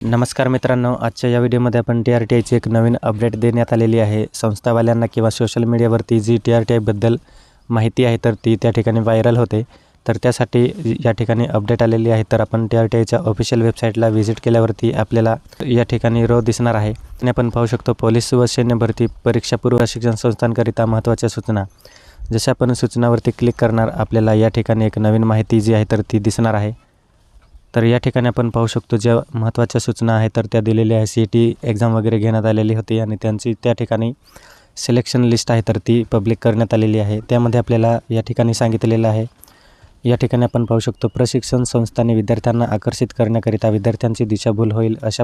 नमस्कार मित्रांनो, आजच्या या व्हिडिओमध्ये आपण TRTIची एक नवीन अपडेट देण्यात आलेली आहे। संस्थावाल्यांना किंवा सोशल मीडियावरती जी TRTIबद्दल माहिती आहे तर ती त्या ठिकाणी व्हायरल होते। तर त्यासाठी या ठिकाणी अपडेट आलेली आहे। तर आपण TRTIच्या ऑफिशियल वेबसाईटला व्हिजिट केल्यावरती आपल्याला या ठिकाणी रो दिसणार आहे। आणि आपण पाहू शकतो पोलीस व सैन्य भरती परीक्षा पूर्व प्रशिक्षण संस्थांकरिता महत्त्वाच्या सूचना। जसे आपण सूचनावरती क्लिक करणार आपल्याला या ठिकाणी एक नवीन माहिती जी आहे तर ती दिसणार आहे। तर या ठिकाणी आपण पाहू शकतो ज्या महत्त्वाच्या सूचना आहेत तर त्या दिलेल्या आहे। CET एक्झाम वगैरे घेण्यात आलेली होती आणि त्यांची त्या ठिकाणी सिलेक्शन लिस्ट आहे तर ती पब्लिक करण्यात आलेली आहे। त्यामध्ये आपल्याला या ठिकाणी सांगितलेलं आहे। या ठिकाणी आपण पाहू शकतो प्रशिक्षण संस्थांनी विद्यार्थ्यांना आकर्षित करण्याकरिता विद्यार्थ्यांची दिशाभूल होईल अशा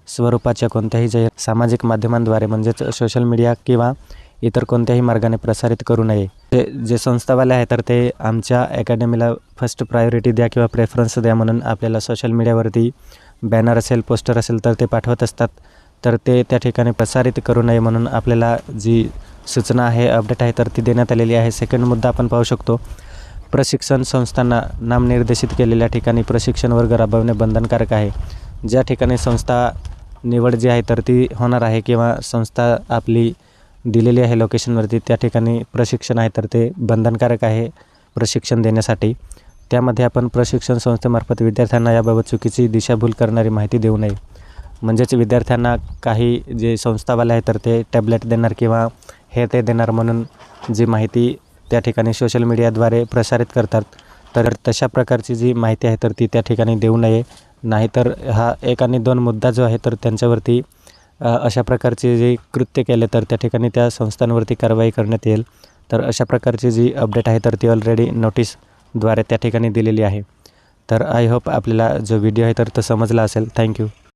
स्वरूपाच्या कोणत्याही जाहीर सामाजिक माध्यमांद्वारे म्हणजेच सोशल मीडिया किंवा इतर कोणत्याही मार्गाने प्रसारित करू नये। जे संस्थावाले आहे तर ते आमच्या अकॅडमीला फर्स्ट प्रायोरिटी द्या किंवा प्रेफरन्स द्या म्हणून आपल्याला सोशल मीडियावरती बॅनर असेल पोस्टर असेल तर ते पाठवत असतात। तर ते त्या ठिकाणी प्रसारित करू नये म्हणून आपल्याला जी सूचना आहे अपडेट आहे तर ती देण्यात आलेली आहे। सेकंड मुद्दा आपण पाहू शकतो प्रशिक्षण संस्थांना नामनिर्देशित केलेल्या ठिकाणी प्रशिक्षण वर्ग राबवणे बंधनकारक आहे। ज्या ठिकाणी संस्था निवड जी आहे तर ती होणार आहे किंवा संस्था आपली दिलेली आहे लोकेशनवरती त्या ठिकाणी प्रशिक्षण आहे तर ते बंधनकारक आहे प्रशिक्षण देण्यासाठी। त्यामध्ये आपण प्रशिक्षण संस्थेमार्फत विद्यार्थ्यांना याबाबत चुकीची दिशाभूल करणारी माहिती देऊ नये। म्हणजेच विद्यार्थ्यांना काही जे संस्थावाले आहे तर ते टॅबलेट देणार किंवा हे ते देणार म्हणून जी माहिती त्या ठिकाणी सोशल मीडियाद्वारे प्रसारित करतात तर तशा प्रकारची जी माहिती आहे तर ती त्या ठिकाणी देऊ नये। नाहीतर हा 1 आणि 2 मुद्दा जो आहे तर त्यांच्यावरती अशा प्रकारचे जे कृत्य केले तर त्या ठिकाणी त्या संस्थांवरती कारवाई करण्यात येईल। तर अशा प्रकारची जी अपडेट आहे तर ती ऑलरेडी नोटीसद्वारे त्या ठिकाणी दिलेली आहे। तर आय होप आपल्याला जो व्हिडिओ आहे तर तो समजला असेल। थँक्यू।